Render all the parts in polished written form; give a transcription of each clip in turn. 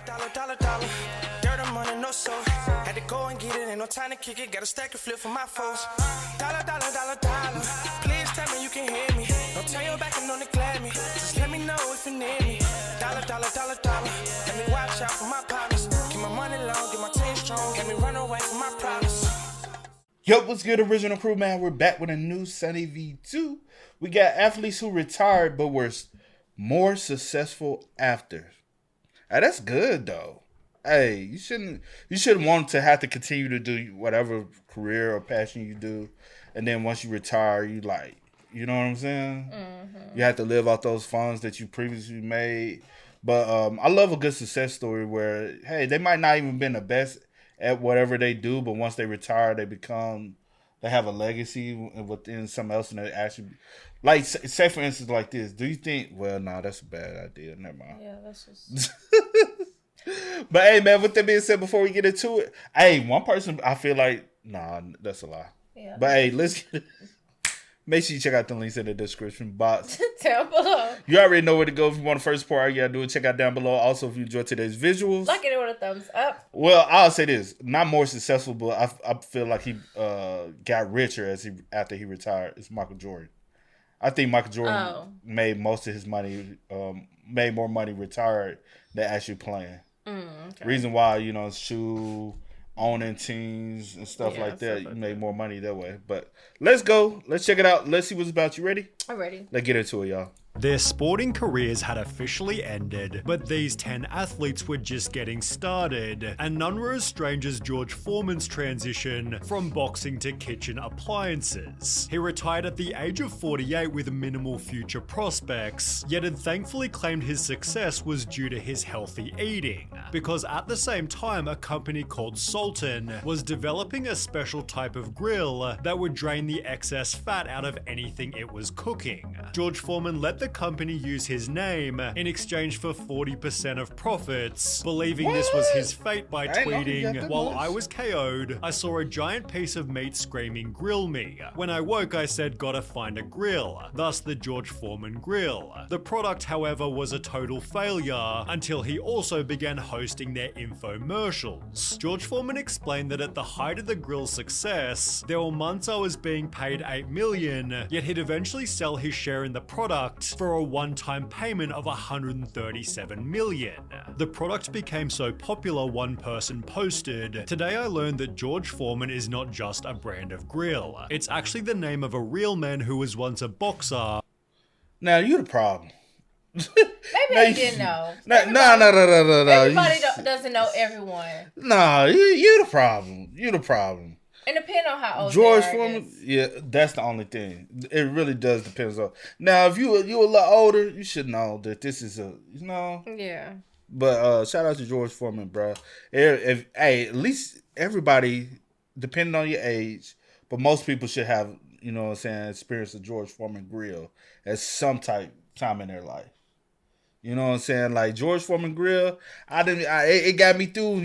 Dollar. Dirt on money, no soul. Had to go and get it, ain't no time to kick it. Got a stack and flip for my foes. Dollar. Please tell me you can hear me. Don't turn your back and don't neglect me. Just let me know if you need me. Dollar. Let me watch out for my partners. Keep my money long, get my team strong. Let me run away from my problems. Yo, what's good, original crew, man? We're back with a new Sunny V2. We got athletes who retired but were more successful after. Hey, that's good though. Hey, you shouldn't want to have to continue to do whatever career or passion you do, and then once you retire, you know what I'm saying? Mm-hmm. You have to live off those funds that you previously made. But I love a good success story where, hey, they might not even been the best at whatever they do, but once they retire, they have a legacy within something else, and they actually, like, say for instance, like this. Do you think? Well, no, that's a bad idea. Never mind. Yeah, that's just. But hey, man, with that being said, before we get into it, hey, one person I feel like, nah, that's a lie. Yeah. But hey, make sure you check out the links in the description box. Down below. You already know where to go if you want the first part. All you gotta do is check out down below. Also, if you enjoyed today's visuals, like it with a thumbs up. Well, I'll say this: not more successful, but I feel like he got richer after he retired. It's Michael Jordan. I think Michael Jordan made most of his money, made more money retired than actually playing. Okay. Reason why, shoe owning teams and stuff like that, you make more money that way. But let's go. Let's check it out. Let's see what's about. You ready? I'm ready. Let's get into it, y'all. Their sporting careers had officially ended, but these 10 athletes were just getting started, and none were as strange as George Foreman's transition from boxing to kitchen appliances. He retired at the age of 48 with minimal future prospects, yet had thankfully claimed his success was due to his healthy eating, because at the same time a company called Sultan was developing a special type of grill that would drain the excess fat out of anything it was cooking. George Foreman let the company use his name in exchange for 40% of profits, believing this was his fate by tweeting, "While I was KO'd, I saw a giant piece of meat screaming, 'Grill me.' When I woke, I said, gotta find a grill," thus the George Foreman grill. The product, however, was a total failure until he also began hosting their infomercials. George Foreman explained that at the height of the grill's success, there were months I was being paid $8 million, yet he'd eventually sell his share in the product for a one-time payment of $137 million. The product became so popular, one person posted, "Today I learned that George Foreman is not just a brand of grill. It's actually the name of a real man who was once a boxer." Now, you the problem. Maybe they didn't know. No. Everybody doesn't know everyone. No, you the problem. You the problem. And depending on how old George they are, Foreman, yeah, that's the only thing. It really does depend on. Now, if you a lot older, you should know that this is Yeah. But shout out to George Foreman, bro. At least everybody, depending on your age, but most people should have, experience the George Foreman grill at some time in their life. You know what I'm saying? Like George Foreman grill, it got me through,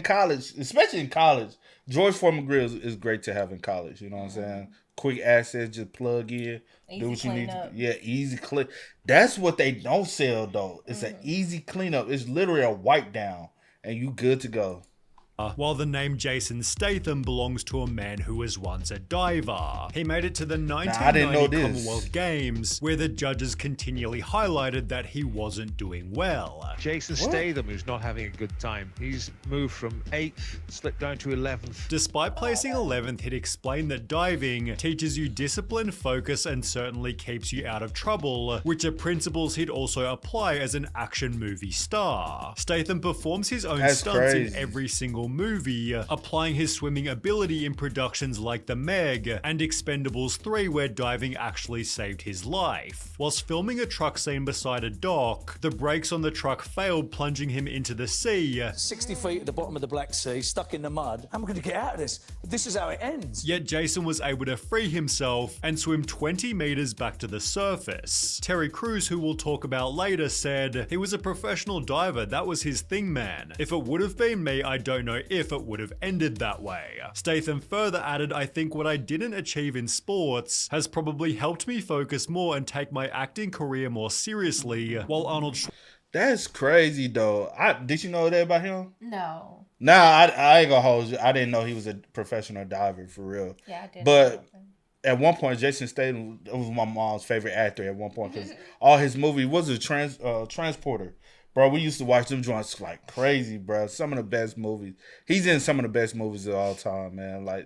college, especially in college. George Foreman grill is great to have in college. You know what I'm saying? Quick access, just plug in, do what you need to. Yeah, easy clean. That's what they don't sell though. It's an easy cleanup. It's literally a wipe down, and you good to go. While the name Jason Statham belongs to a man who was once a diver. He made it to the 1990 Commonwealth Games, where the judges continually highlighted that he wasn't doing well. Jason Statham, who's not having a good time. He's moved from 8th, slipped down to 11th. Despite placing 11th, he'd explained that diving teaches you discipline, focus, and certainly keeps you out of trouble, which are principles he'd also apply as an action movie star. Statham performs his own stunts in every single movie, applying his swimming ability in productions like The Meg and Expendables 3, where diving actually saved his life. Whilst filming a truck scene beside a dock, the brakes on the truck failed, plunging him into the sea. 60 feet at the bottom of the Black Sea, stuck in the mud. How am I going to get out of this? This is how it ends. Yet Jason was able to free himself and swim 20 meters back to the surface. Terry Crews, who we'll talk about later, said, "He was a professional diver, that was his thing, man. If it would have been me, I don't know if it would have ended that way." Statham further added, "I think what I didn't achieve in sports has probably helped me focus more and take my acting career more seriously," while Arnold That's crazy though. Did you know that about him? No. Nah, I ain't gonna hold you. I didn't know he was a professional diver for real. Yeah, I didn't. But at one point, Jason Statham was my mom's favorite actor at one point because all his movie was a transporter. Bro, we used to watch them joints like crazy, bro. Some of the best movies. He's in some of the best movies of all time, man. Like,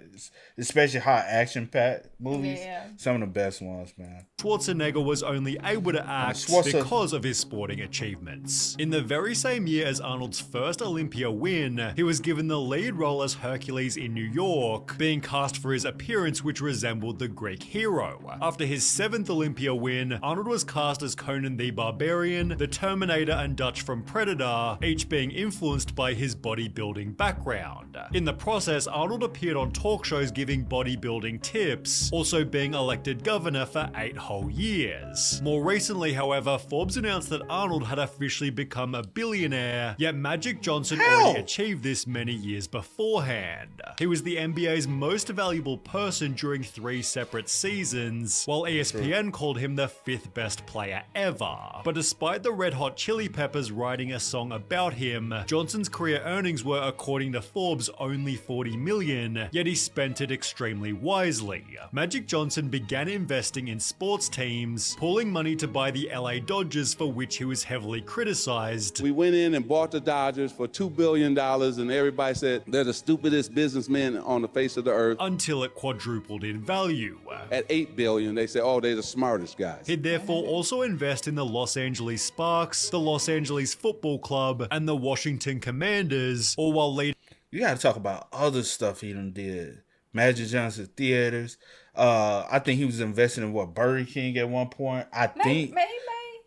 especially hot action-packed movies. Yeah. Some of the best ones, man. Schwarzenegger was only able to act because of his sporting achievements. In the very same year as Arnold's first Olympia win, he was given the lead role as Hercules in New York, being cast for his appearance which resembled the Greek hero. After his 7th Olympia win, Arnold was cast as Conan the Barbarian, the Terminator, and Dutch from Predator, each being influenced by his bodybuilding background. In the process, Arnold appeared on talk shows giving bodybuilding tips, also being elected governor for 8 whole years. More recently, however, Forbes announced that Arnold had officially become a billionaire, yet Magic Johnson already achieved this many years beforehand. He was the NBA's most valuable person during 3 separate seasons, while ESPN called him the 5th best player ever. But despite the Red Hot Chili Peppers writing a song about him, Johnson's career earnings were, according to Forbes, only $40 million, yet he spent it extremely wisely. Magic Johnson began investing in sports teams, pooling money to buy the LA Dodgers, for which he was heavily criticized. We went in and bought the Dodgers for $2 billion, and everybody said they're the stupidest businessmen on the face of the earth. Until it quadrupled in value. At $8 billion, they said, oh, they're the smartest guys. He'd therefore also invest in the Los Angeles Sparks, the Los Angeles Football Club, and the Washington Commanders, all while leading. You gotta talk about other stuff he done did. Magic Johnson theaters. I think he was investing in Burger King at one point.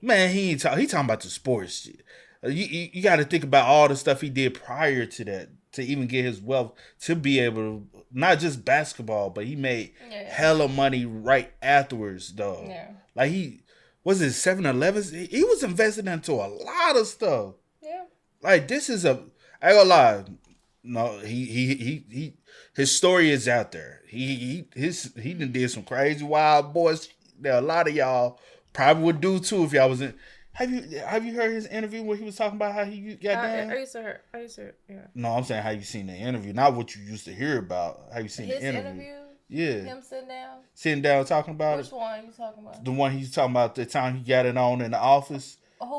Man, he talking about the sports shit. You got to think about all the stuff he did prior to that to even get his wealth to be able to, not just basketball, but he made hella money right afterwards though. Yeah. Like he was it 7-Elevens? He was investing into a lot of stuff. Yeah. Like this is I ain't gonna lie. No, his story is out there. He done did some crazy wild boys. There a lot of y'all probably would do too if y'all was in. Have you heard his interview where he was talking about how he got down? I used to hear, yeah. No, I'm saying how you seen the interview, not what you used to hear about. How you seen the interview? Yeah. Him sitting down talking about Which one you talking about? The one he's talking about the time he got it on in the office.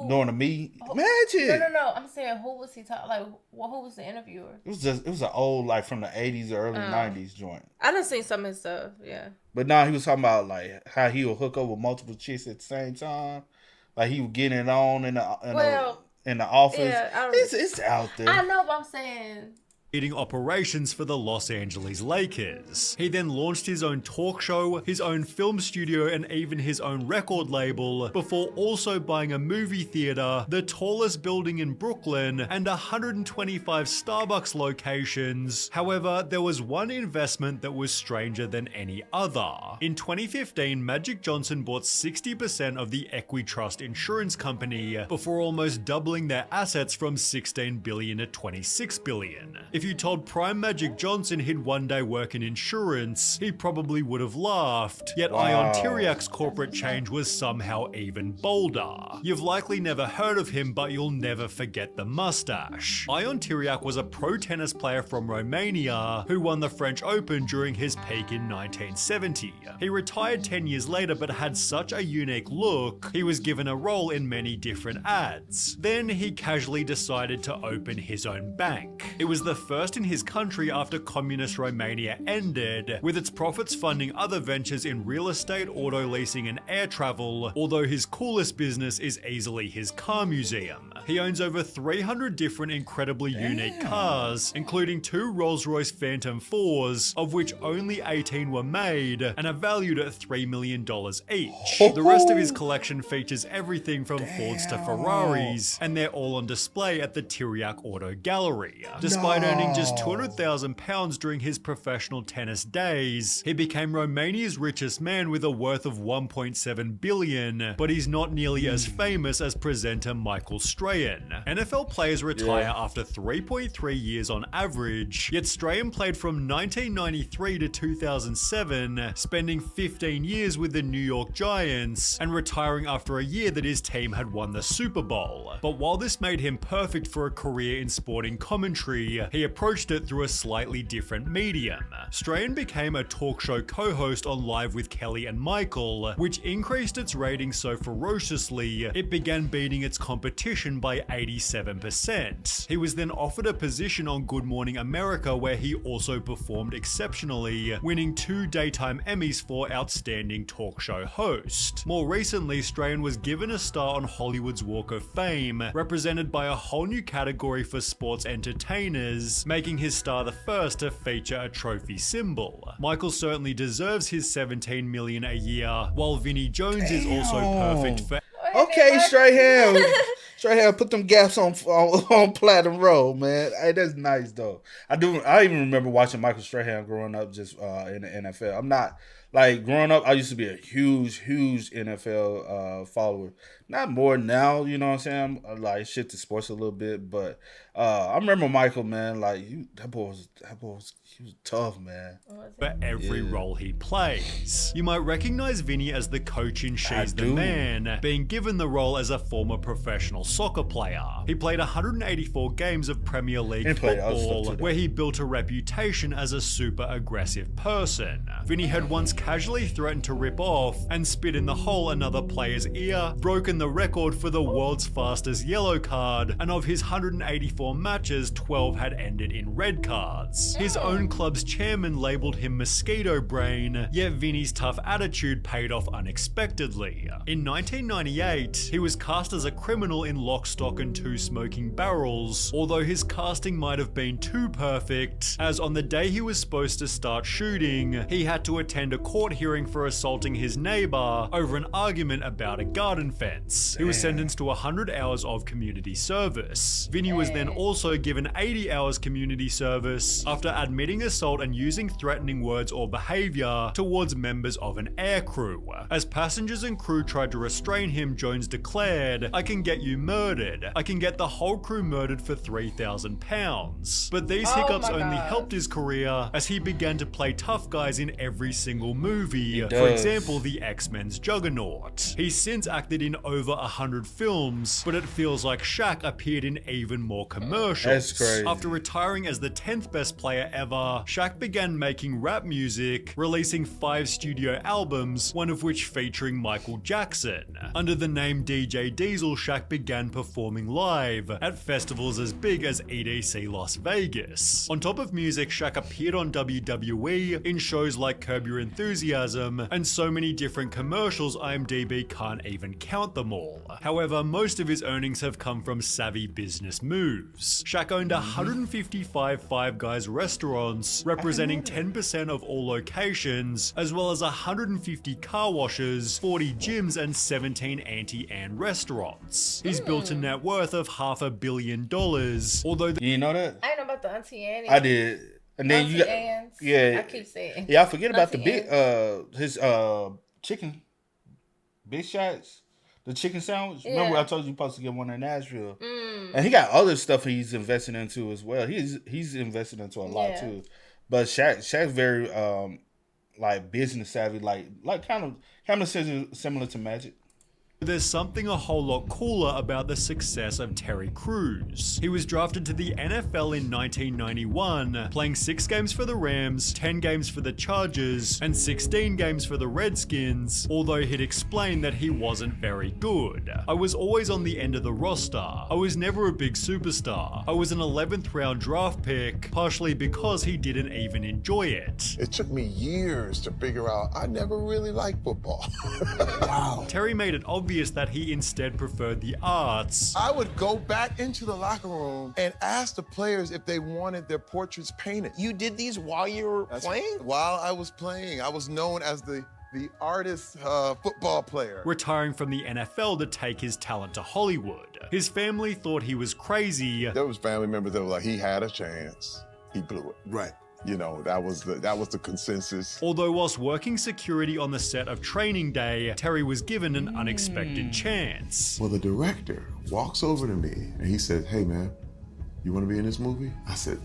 During the meet. Magic. No. I'm saying who was he talking? Like, who was the interviewer? It was an old like from the 80s or early 90s joint. I done seen some of his stuff. Yeah. But now he was talking about like how he would hook up with multiple chicks at the same time. Like he was getting it on in the office. Yeah, it's out there. I know, but I'm saying. Leading operations for the Los Angeles Lakers. He then launched his own talk show, his own film studio, and even his own record label, before also buying a movie theater, the tallest building in Brooklyn, and 125 Starbucks locations. However, there was one investment that was stranger than any other. In 2015, Magic Johnson bought 60% of the Equitrust insurance company, before almost doubling their assets from $16 billion to $26 billion. If you told Prime Magic Johnson he'd one day work in insurance, he probably would have laughed. Yet Ion Tiriac's corporate change was somehow even bolder. You've likely never heard of him, but you'll never forget the mustache. Ion Tiriac was a pro tennis player from Romania who won the French Open during his peak in 1970. He retired 10 years later but had such a unique look, he was given a role in many different ads. Then he casually decided to open his own bank. It was the first in his country after communist Romania ended, with its profits funding other ventures in real estate, auto leasing, and air travel, although his coolest business is easily his car museum. He owns over 300 different incredibly unique cars, including 2 Rolls-Royce Phantom 4s, of which only 18 were made, and are valued at $3 million each. The rest of his collection features everything from Fords to Ferraris, and they're all on display at the Tiriac Auto Gallery. Despite earning weighing just 200,000 pounds during his professional tennis days. He became Romania's richest man with a worth of 1.7 billion, but he's not nearly as famous as presenter Michael Strahan. NFL players retire after 3.3 years on average, yet Strahan played from 1993 to 2007, spending 15 years with the New York Giants and retiring after a year that his team had won the Super Bowl. But while this made him perfect for a career in sporting commentary, he approached it through a slightly different medium. Strahan became a talk show co-host on Live with Kelly and Michael, which increased its ratings so ferociously, it began beating its competition by 87%. He was then offered a position on Good Morning America where he also performed exceptionally, winning 2 daytime Emmys for Outstanding Talk Show Host. More recently, Strahan was given a star on Hollywood's Walk of Fame, represented by a whole new category for sports entertainers, making his star the first to feature a trophy symbol. Michael certainly deserves his $17 million a year, while Vinnie Jones is also perfect for... Okay, Strahan, put them gaps on Platinum Road, man. Hey, that's nice though. I even remember watching Michael Strahan growing up, just in the NFL. I'm not like growing up. I used to be a huge NFL follower. Not more now, you know what I'm saying. I'm like shit to sports a little bit, but I remember Michael, man. Like that boy was he was tough, man. For every role he plays. You might recognize Vinny as the coach in She's the Man, being given the role as a former professional soccer player. He played 184 games of Premier League football, where he built a reputation as a super aggressive person. Vinny had once casually threatened to rip off and spit in the hole another player's ear, broken the record for the world's fastest yellow card, and of his 184 matches, 12 had ended in red cards. His own club's chairman labelled him mosquito brain, yet Vinny's tough attitude paid off unexpectedly. In 1998, he was cast as a criminal in Lock, Stock and Two Smoking Barrels, although his casting might have been too perfect, as on the day he was supposed to start shooting, he had to attend a court hearing for assaulting his neighbour over an argument about a garden fence. He was sentenced to 100 hours of community service. Vinny was then also given 80 hours community service after admitting assault and using threatening words or behaviour towards members of an air crew. As passengers and crew tried to restrain him, Jones declared, "I can get you murdered. I can get the whole crew murdered for £3,000. But these hiccups only helped his career as he began to play tough guys in every single movie. For example, the X-Men's Juggernaut. He's since acted in over 100 films, but it feels like Shaq appeared in even more commercials. That's crazy. After retiring as the 10th best player ever, Shaq began making rap music, releasing 5 studio albums, one of which featuring Michael Jackson. Under the name DJ Diesel, Shaq began performing live at festivals as big as EDC Las Vegas. On top of music, Shaq appeared on WWE, in shows like Curb Your Enthusiasm, and so many different commercials IMDb can't even count them all. However, most of his earnings have come from savvy business moves. Shaq owned 155 Five Guys restaurants, representing 10% of all locations, as well as 150 car washes, 40 gyms, and 17 Auntie Anne restaurants. He's built a net worth of $500 million, although you know that? I know about the Auntie Annie. I did. And then Auntie you got, Anne's. yeah, I keep saying. Yeah, I forget about Auntie the big, his chicken, Big Shots, the chicken sandwich. Remember I told you supposed to get one in Nashville, and he got other stuff he's investing into as well. He's invested into a lot too. But Shaq's very like business savvy, like kind of similar to Magic. There's something a whole lot cooler about the success of Terry Crews. He was drafted to the NFL in 1991, playing 6 games for the Rams, 10 games for the Chargers, and 16 games for the Redskins, although he'd explained that he wasn't very good. "I was always on the end of the roster. I was never a big superstar. I was an 11th round draft pick, partially because he didn't even enjoy it." It took me years to figure out I never really liked football. Wow. Terry made it obvious that he instead preferred the arts. I would go back into the locker room and ask the players if they wanted their portraits painted. You did these while you were playing? While I was playing. I was known as the artist football player. Retiring from the NFL to take his talent to Hollywood. His family thought he was crazy. There was family members that were like, he had a chance. he blew it. Right. You know, that was the consensus. Although whilst working security on the set of Training Day, Terry was given an unexpected chance. Well, the director walks over to me and he said, "Hey man, you want to be in this movie?" I said,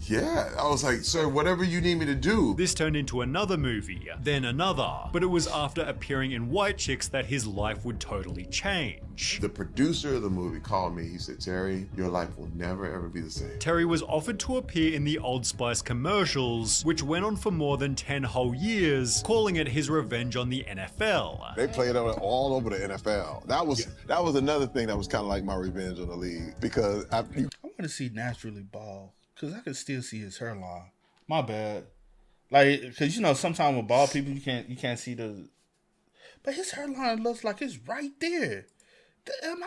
"Yeah." I was like, "Sir, whatever you need me to do." This turned into another movie, then another, but it was after appearing in White Chicks that his life would totally change. The producer of the movie called me. He said, "Terry, your life will never ever be the same." Terry was offered to appear in the Old Spice commercials, which went on for more than 10 whole years, calling it his revenge on the NFL. They played it all over the NFL. That was another thing that was kind of like my revenge on the league, because I want to see Naturally bald, because I can still see his hairline. My bad. Like, because, you know, sometimes with bald people, you can't see the... But his hairline looks like it's right there. Am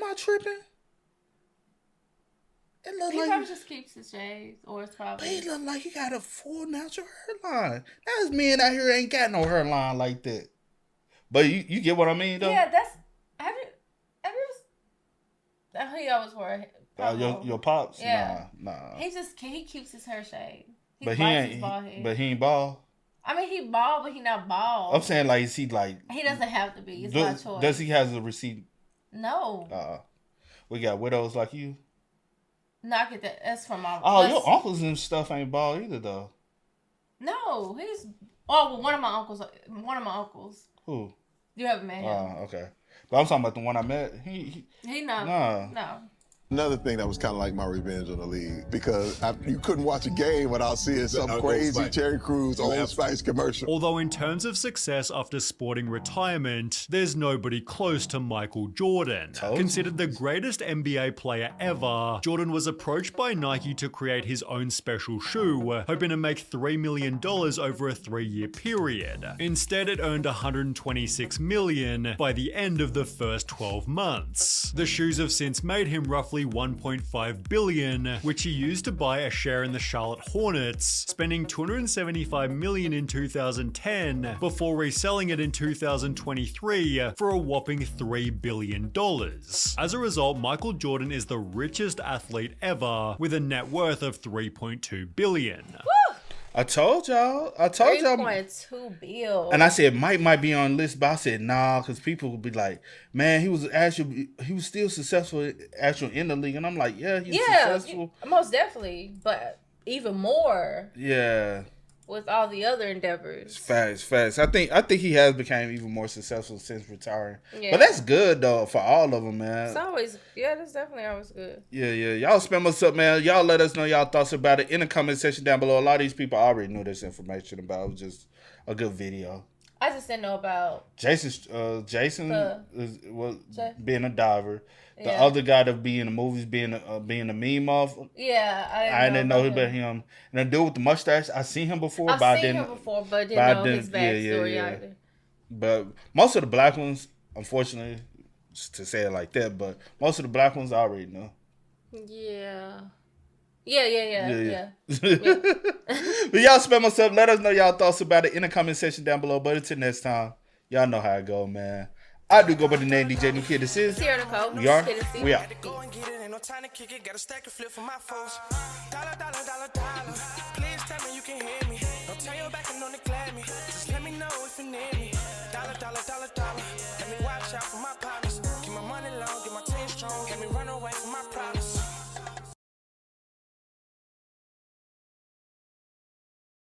I tripping? It looks He like... probably just keeps his shades, or it's But probably... he look like he got a full natural hairline. There's men out here ain't got no hairline like that. But you get what I mean, though? Yeah, that's... Have you... He always wore Your pops? Yeah. Nah. He keeps his hair shaved. But he ain't bald. I mean, he bald, but he not bald. I'm saying, like, is he like... He doesn't have to be. It's my choice. Does he have a receipt? No. We got widows like you. No, I get that. That's from my... Oh, your uncles and stuff ain't bald either, though. No, he's... Oh, well, one of my uncles. Who? You haven't met him. Oh, okay. But I'm talking about the one I met. He not. No. Another thing that was kind of like my revenge on the league, because you couldn't watch a game without seeing some crazy Terry Crews Old Spice commercial. Although in terms of success after sporting retirement, there's nobody close to Michael Jordan. Considered the greatest NBA player ever, Jordan was approached by Nike to create his own special shoe, hoping to make $3 million over a 3-year period. Instead, it earned $126 million by the end of the first 12 months. The shoes have since made him roughly $1.5 billion, which he used to buy a share in the Charlotte Hornets, spending $275 million in 2010 before reselling it in 2023 for a whopping $3 billion. As a result, Michael Jordan is the richest athlete ever, with a net worth of $3.2 billion. I told y'all. 3.2 billion. And I said Mike might be on the list, but I said nah, because people would be like, man, he was still successful actually in the league, and I'm like, yeah, he's successful. Most definitely, but even more. Yeah. With all the other endeavors. Facts. I think he has become even more successful since retiring. Yeah. But that's good though for all of them, man. It's always, that's definitely always good. Yeah. Y'all spam us up, man. Y'all let us know y'all thoughts about it in the comment section down below. A lot of these people already knew this information about it. It was just a good video. I just didn't know about Jason was being a diver. The other guy that be in the movies being a meme of. Yeah, I didn't know about him. And the dude with the mustache, I seen him before, but I didn't know his backstory either. But most of the black ones, unfortunately, to say it like that, but most of the black ones I already know. Yeah. But y'all spam us up. Let us know y'all thoughts about it in the comment section down below. But until next time, y'all know how it go, man. I do go by the name DJ New Kid. This is Sierra Nicole. We are. We out. Go and get it, ain't no time to kick it. Got a stack of flip for my foes. Dollar,